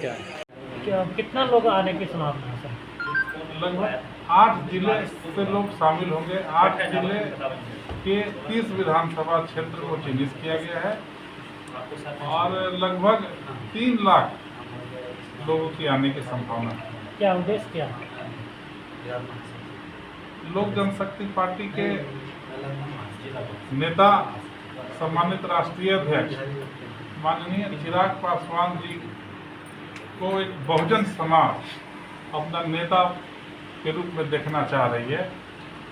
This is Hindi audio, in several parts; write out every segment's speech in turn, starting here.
क्या है? कितना लोग आने की संभावना है सर? लगभग 8 जिले से लोग शामिल होंगे। 8 जिले के 30 विधानसभा क्षेत्र को चिन्हित किया गया है और लगभग 3 लाख लोगों की आने की संभावना है। क्या उद्देश्य क्या है? लोक जनशक्ति पार्टी के नेता सम्मानित राष्ट्रीय अध्यक्ष माननीय चिराग पासवान जी को एक बहुजन समाज अपना नेता के रूप में देखना चाह रही है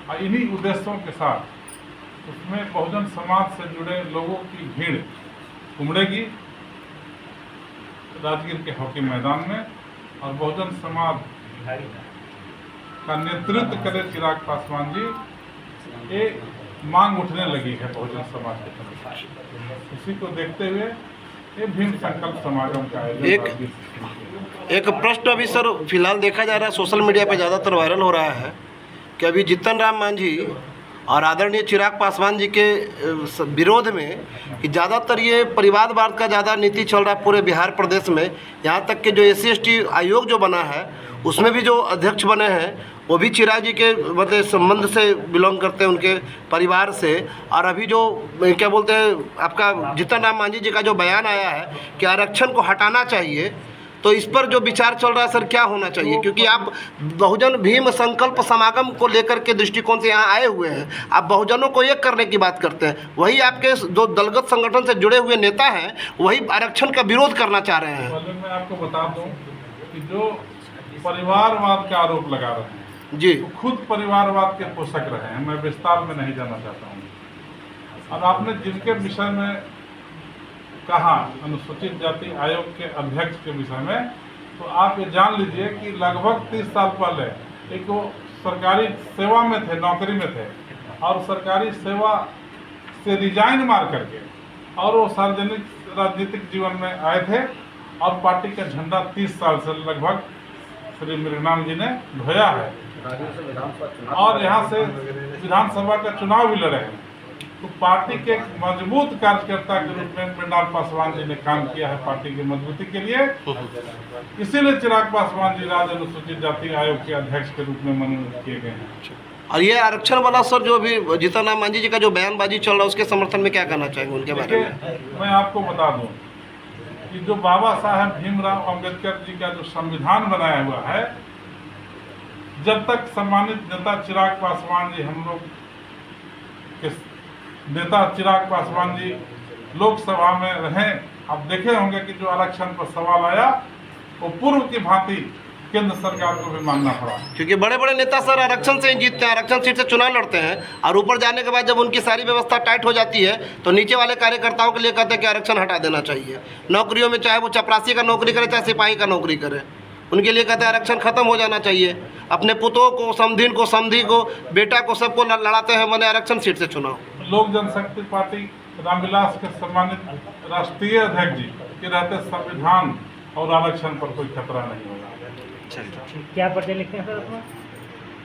और इन्हीं उद्देश्यों के साथ उसमें बहुजन समाज से जुड़े लोगों की भीड़ उमड़ेगी राजगीर के हॉकी मैदान में और बहुजन समाज का नेतृत्व करे चिराग पासवान जी। ये मांग उठने लगी है बहुजन समाज की तरफ। इसी को देखते हुए ये भीम संकल्प समागम का एक प्रश्न अभी सर फिलहाल देखा जा रहा है, सोशल मीडिया पे ज़्यादातर वायरल हो रहा है कि अभी जीतन राम मांझी और आदरणीय चिराग पासवान जी के विरोध में कि ज़्यादातर ये परिवारवाद का ज़्यादा नीति चल रहा है पूरे बिहार प्रदेश में। यहाँ तक कि जो SC/ST आयोग जो बना है उसमें भी जो अध्यक्ष बने हैं वो भी चिराग जी के मतलब संबंध से बिलोंग करते हैं, उनके परिवार से। और अभी जो क्या बोलते हैं आपका जीतन राम मांझी जी का जो बयान आया है कि आरक्षण को हटाना चाहिए, तो इस पर जो विचार चल रहा है सर क्या होना चाहिए? क्योंकि आप बहुजन भीम संकल्प समागम को लेकर के दृष्टिकोण से यहाँ आए हुए हैं, आप बहुजनों को एक करने की बात करते हैं, वही आपके जो दलगत संगठन से जुड़े हुए नेता हैं वही आरक्षण का विरोध करना चाह रहे हैं। मैं आपको बता दूं कि जो परिवारवाद का आरोप लगा रहे हैं जी, तो खुद परिवारवाद के पोषक रहे हैं। मैं विस्तार में नहीं जाना चाहता हूँ। और आपने जिनके विषय में कहा अनुसूचित जाति आयोग के अध्यक्ष के विषय में, तो आप ये जान लीजिए कि लगभग 30 साल पहले एक वो सरकारी सेवा में थे, नौकरी में थे और सरकारी सेवा से रिजाइन मार करके और वो सार्वजनिक राजनीतिक जीवन में आए थे और पार्टी का झंडा 30 साल से लगभग श्री मृगनाम जी ने ढोया है और यहाँ से विधानसभा का चुनाव भी लड़े हैं। तो पार्टी के एक मजबूत कार्यकर्ता के रूप में मृणाल पासवान जी ने काम किया है पार्टी की मजबूती के लिए। इसीलिए चिराग पासवान जी राज्य अनुसूचित जाति आयोग के अध्यक्ष के रूप में मनोनीत किए गए हैं। और ये आरक्षण वाला सर जो अभी जीतन राम मांझी जी का जो बयानबाजी चल रहा है उसके समर्थन में क्या कहना चाहेंगे उनके बारे में? मैं आपको बता दूं कि जो बाबा साहेब भीमराव अम्बेडकर जी का जो संविधान बनाया हुआ है, जब तक सम्मानित नेता चिराग पासवान जी हम लोग के नेता चिराग पासवान जी लोकसभा में रहे, आप देखे होंगे कि जो आरक्षण पर सवाल आया वो पूर्व की भांति केंद्र सरकार को भी मानना पड़ा, क्योंकि बड़े बड़े नेता सर आरक्षण से ही जीतते हैं, आरक्षण सीट से चुनाव लड़ते हैं और ऊपर जाने के बाद जब उनकी सारी व्यवस्था टाइट हो जाती है तो नीचे वाले कार्यकर्ताओं के लिए कहते हैं कि आरक्षण हटा देना चाहिए। नौकरियों में चाहे वो चपरासी का नौकरी करे चाहे सिपाही का नौकरी करे, उनके लिए कहते हैं आरक्षण खत्म हो जाना चाहिए। अपने पुतों को, समधिन को, समधी को, बेटा को, सबको लड़ाते हैं मैंने आरक्षण सीट से चुनाव। लोक जनशक्ति पार्टी रामविलास के सम्मानित राष्ट्रीय अध्यक्ष जी के रहते संविधान और आरक्षण पर कोई खतरा नहीं होगा। क्या परिचय लिखते हैं सर अपना?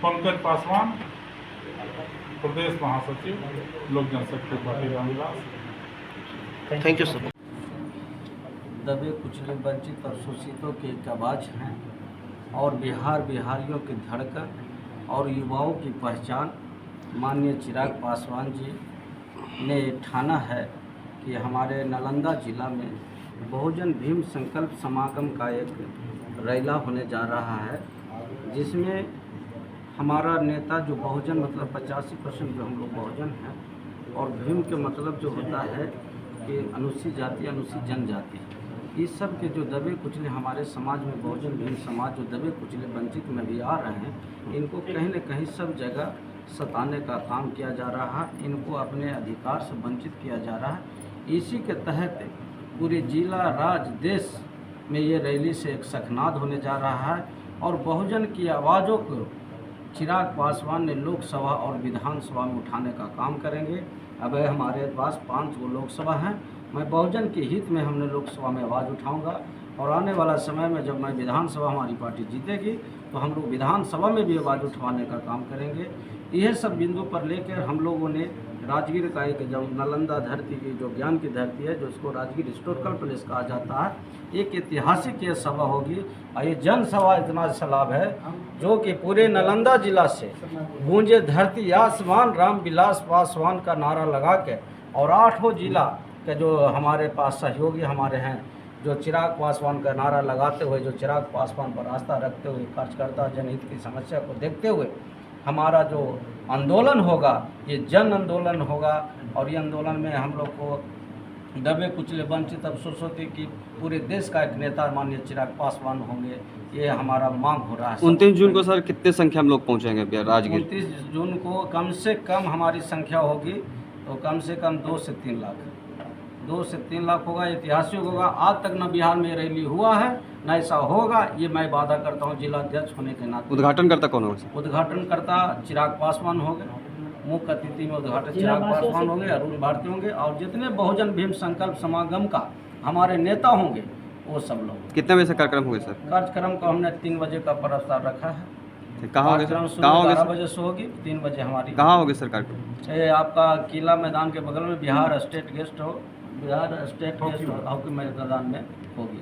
पंकज पासवान, प्रदेश महासचिव, Lok Janshakti party Ramvilas. Thank you sir. दबे कुचले वंचित और शोषितों के एक आवाज़ हैं और बिहारियों की धड़कन और युवाओं की पहचान माननीय चिराग पासवान जी ने ठाना है कि हमारे नालंदा जिला में बहुजन भीम संकल्प समागम का एक रैला होने जा रहा है, जिसमें हमारा नेता जो बहुजन मतलब 85% जो हम लोग बहुजन हैं और भीम के मतलब जो होता है कि अनुसूचित जाति, अनुसूचित जनजाति, इस सब के जो दबे कुचले हमारे समाज में बहुजन भीम समाज जो दबे कुचले वंचित में भी आ रहे हैं, इनको कहीं न कहीं सब जगह सताने का काम किया जा रहा है, इनको अपने अधिकार से वंचित किया जा रहा है। इसी के तहत पूरे जिला, राज्य, देश में ये रैली से एक सखनाद होने जा रहा है और बहुजन की आवाज़ों को चिराग पासवान ने लोकसभा और विधानसभा में उठाने का काम करेंगे। अब हमारे पास 5 गो लोकसभा हैं, मैं बहुजन के हित में हमने लोकसभा में आवाज़ उठाऊंगा और आने वाला समय में जब मैं विधानसभा हमारी पार्टी जीतेगी तो हम लोग विधानसभा में भी आवाज़ उठवाने का काम करेंगे। यह सब बिंदु पर लेकर हम लोगों ने राजगीर का एक जो नालंदा धरती की जो ज्ञान की धरती है, जो इसको राजगीर हिस्टोरिकल प्लेस कहा जाता है, एक ऐतिहासिक ये सभा होगी। और ये जनसभा इतना अच्छा लाभ है जो कि पूरे नालंदा जिला से गूंजे धरती आसमान, रामविलास पासवान का नारा लगा के, और 8 जिला के जो हमारे पास सहयोगी हमारे हैं, जो चिराग पासवान का नारा लगाते हुए, जो चिराग पासवान पर आस्था रखते हुए, कार्यकर्ता जनहित की समस्या को देखते हुए हमारा जो आंदोलन होगा ये जन आंदोलन होगा। और ये आंदोलन में हम लोग को दबे कुचले वंचित अब सरस्वती की पूरे देश का एक नेता माननीय चिराग पासवान होंगे, ये हमारा मांग हो रहा है। 29 जून को सर कितने संख्या में लोग पहुंचेंगे राजगीर? 29 जून को कम से कम हमारी संख्या होगी तो कम से कम 2 से 3 लाख, 2 से 3 लाख होगा। ऐतिहासिक होगा। आज तक न बिहार में रैली हुआ है न ऐसा होगा, ये मैं वादा करता हूँ जिला अध्यक्ष होने के नाते। उद्घाटनकर्ता कौन होगा सर? उद्घाटनकर्ता चिराग पासवान होंगे, मुख्य अतिथि में उद्घाटन चिराग पासवान होंगे, अरुण भारती होंगे, और जितने बहुजन भीम संकल्प समागम का हमारे नेता होंगे वो सब लोग। कितने बजे से कार्यक्रम होंगे सर? कार्यक्रम को हमने 3 बजे का प्रस्ताव रखा है। कहाँ होगा कार्यक्रम सर? शुरू कहाँ होगा 12 सर? बजे से होगी, 3 बजे हमारी। कहाँ होगा सर कार्यक्रम? ये आपका किला मैदान के बगल में Bihar state guest house hockey मैदान में होगी।